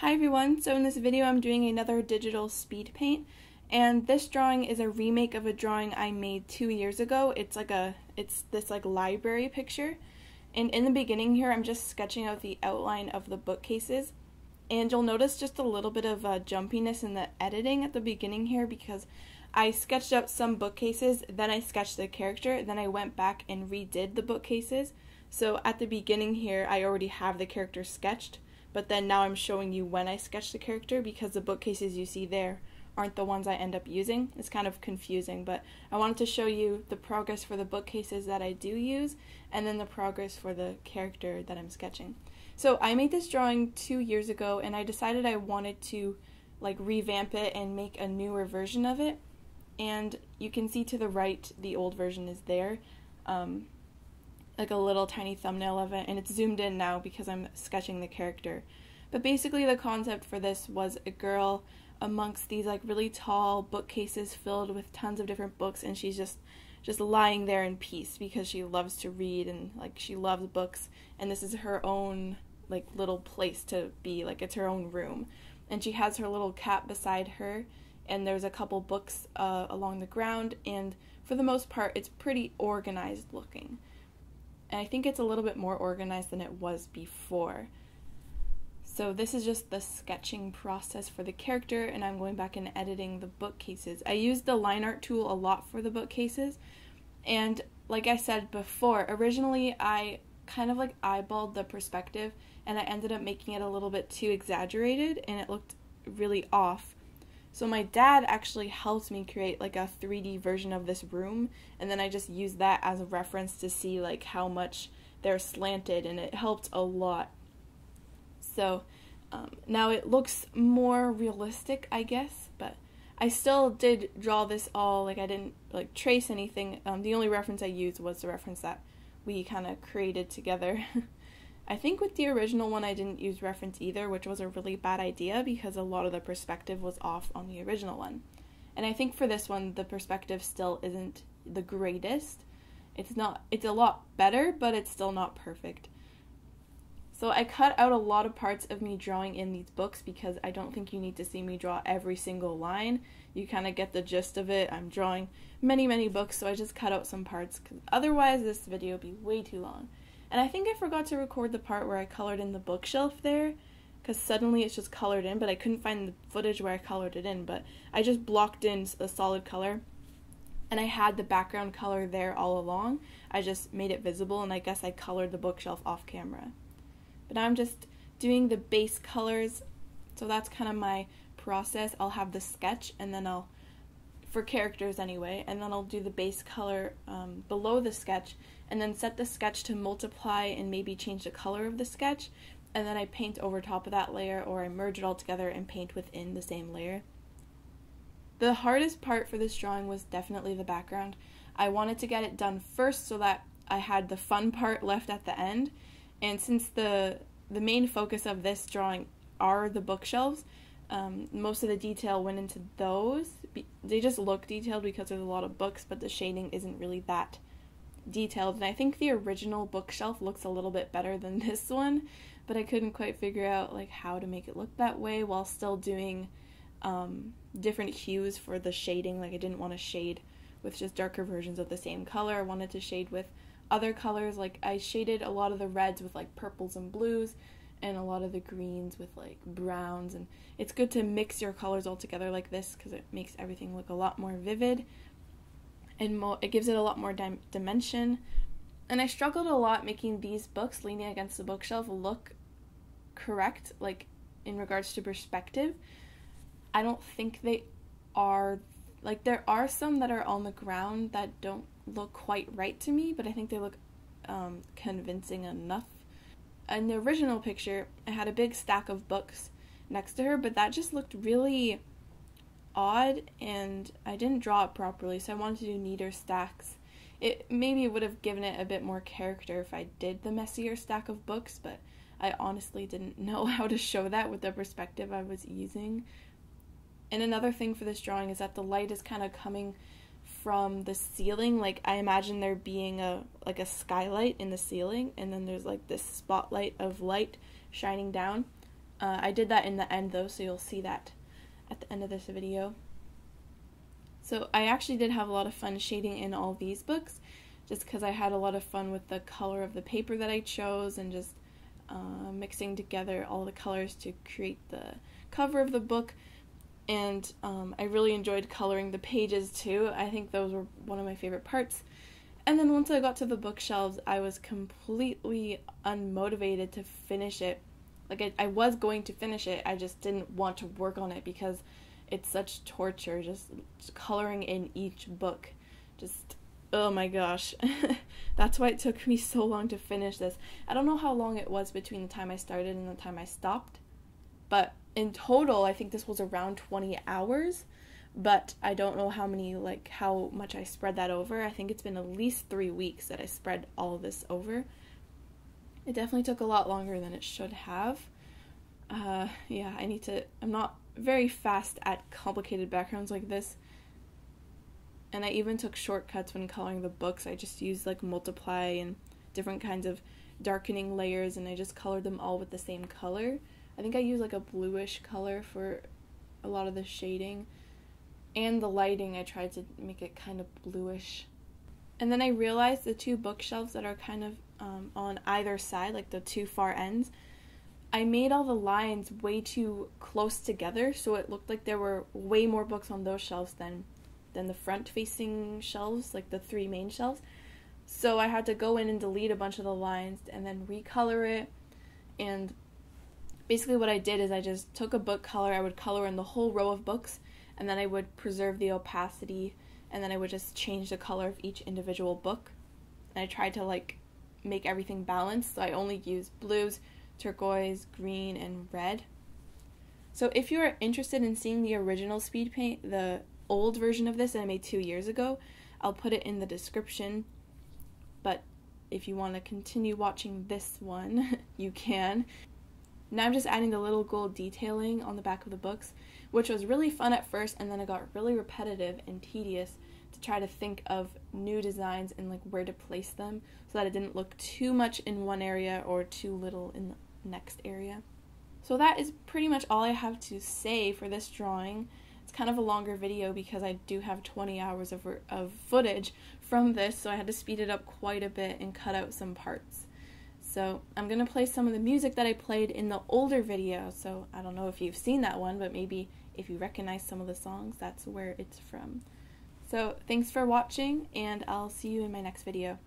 Hi everyone, so in this video I'm doing another digital speed paint, and this drawing is a remake of a drawing I made 2 years ago. It's this library picture, and in the beginning here I'm just sketching out the outline of the bookcases, and you'll notice just a little bit of jumpiness in the editing at the beginning here because I sketched out some bookcases, then I sketched the character, then I went back and redid the bookcases. So at the beginning here I already have the character sketched, but then now I'm showing you when I sketched the character because the bookcases you see there aren't the ones I end up using. It's kind of confusing, but I wanted to show you the progress for the bookcases that I do use and then the progress for the character that I'm sketching. So I made this drawing 2 years ago and I decided I wanted to revamp it and make a newer version of it. And you can see to the right the old version is there. Like a little tiny thumbnail of it, and it's zoomed in now because I'm sketching the character. But basically the concept for this was a girl amongst these really tall bookcases filled with tons of different books, and she's just lying there in peace because she loves to read and she loves books, and this is her own little place to be, it's her own room. And she has her little cat beside her, and there's a couple books along the ground, and for the most part it's pretty organized looking. And I think it's a little bit more organized than it was before. So this is just the sketching process for the character, and I'm going back and editing the bookcases. I used the line art tool a lot for the bookcases, and like I said before, originally I kind of eyeballed the perspective, and I ended up making it a little bit too exaggerated, and it looked really off. So my dad actually helped me create a 3D version of this room, and then I just used that as a reference to see how much they're slanted, and it helped a lot. So now it looks more realistic, I guess, but I still did draw this all, I didn't trace anything. The only reference I used was the reference that we kind of created together. I think with the original one I didn't use reference either, which was a really bad idea because a lot of the perspective was off on the original one. And I think for this one the perspective still isn't the greatest. It's a lot better, but it's still not perfect. So I cut out a lot of parts of me drawing in these books because I don't think you need to see me draw every single line. You kind of get the gist of it. I'm drawing many books, so I just cut out some parts because otherwise this video would be way too long. And I think I forgot to record the part where I colored in the bookshelf there, because suddenly it's just colored in, but I couldn't find the footage where I colored it in, but I just blocked in a solid color, and I had the background color there all along. I just made it visible, and I guess I colored the bookshelf off camera. But now I'm just doing the base colors, so that's kind of my process. I'll have the sketch, and then for characters anyway, and then I'll do the base color below the sketch, and then set the sketch to multiply and maybe change the color of the sketch, and then I paint over top of that layer, or I merge it all together and paint within the same layer. The hardest part for this drawing was definitely the background. I wanted to get it done first so that I had the fun part left at the end, and since the main focus of this drawing are the bookshelves, most of the detail went into those. They just look detailed because there's a lot of books, but the shading isn't really that detailed, and I think the original bookshelf looks a little bit better than this one, but I couldn't quite figure out how to make it look that way while still doing different hues for the shading. I didn't want to shade with just darker versions of the same color. I wanted to shade with other colors. I shaded a lot of the reds with purples and blues, and a lot of the greens with browns, and it's good to mix your colors all together like this because it makes everything look a lot more vivid, and it gives it a lot more dimension. And I struggled a lot making these books leaning against the bookshelf look correct, in regards to perspective. I don't think they are, there are some that are on the ground that don't look quite right to me, but I think they look convincing enough. In the original picture, I had a big stack of books next to her, but that just looked really odd, and I didn't draw it properly, so I wanted to do neater stacks. Maybe would have given it a bit more character if I did the messier stack of books, but I honestly didn't know how to show that with the perspective I was using. And another thing for this drawing is that the light is kind of coming from the ceiling. I imagine there being a skylight in the ceiling, and then there's this spotlight of light shining down. I did that in the end though, so you'll see that at the end of this video. So I actually did have a lot of fun shading in all these books, just because I had a lot of fun with the color of the paper that I chose and just mixing together all the colors to create the cover of the book. And I really enjoyed coloring the pages too. I think those were one of my favorite parts. And then once I got to the bookshelves, I was completely unmotivated to finish it. Like, I was going to finish it, I just didn't want to work on it because it's such torture, just coloring in each book. Just, oh my gosh. That's why it took me so long to finish this. I don't know how long it was between the time I started and the time I stopped, but in total, I think this was around 20 hours, but I don't know how much I spread that over. I think it's been at least 3 weeks that I spread all of this over. It definitely took a lot longer than it should have. Yeah, I'm not very fast at complicated backgrounds like this. And I even took shortcuts when coloring the books. I just used like multiply and different kinds of darkening layers, and I just colored them all with the same color. I think I used like a bluish color for a lot of the shading. And the lighting, I tried to make it kind of bluish. And then I realized the two bookshelves that are kind of on either side, like the two far ends, I made all the lines way too close together, so it looked like there were way more books on those shelves than the front-facing shelves, like the three main shelves. So I had to go in and delete a bunch of the lines and then recolor it. And basically what I did is I just took a book color, I would color in the whole row of books, and then I would preserve the opacity, and then I would just change the color of each individual book. And I tried to like make everything balanced, so I only used blues, turquoise, green, and red. So if you are interested in seeing the original Speedpaint, the old version of this that I made 2 years ago, I'll put it in the description. But if you want to continue watching this one, you can. Now I'm just adding the little gold detailing on the back of the books, which was really fun at first, and then it got really repetitive and tedious to try to think of new designs and like where to place them so that it didn't look too much in one area or too little in the next area. So that is pretty much all I have to say for this drawing. It's kind of a longer video because I do have 20 hours of footage from this, so I had to speed it up quite a bit and cut out some parts. So I'm going to play some of the music that I played in the older video, so I don't know if you've seen that one, but maybe if you recognize some of the songs, that's where it's from. So thanks for watching, and I'll see you in my next video.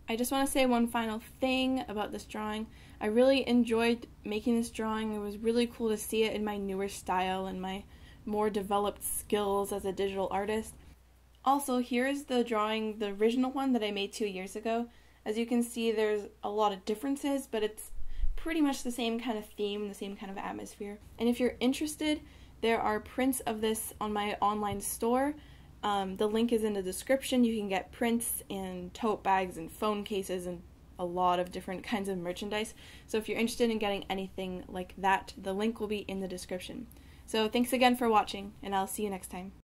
I just want to say one final thing about this drawing. I really enjoyed making this drawing. It was really cool to see it in my newer style and my more developed skills as a digital artist. Also, here's the drawing, the original one that I made 2 years ago. As you can see, there's a lot of differences, but it's pretty much the same kind of theme, the same kind of atmosphere. And if you're interested, there are prints of this on my online store. The link is in the description. You can get prints and tote bags and phone cases and a lot of different kinds of merchandise. So if you're interested in getting anything like that, the link will be in the description. So thanks again for watching, and I'll see you next time.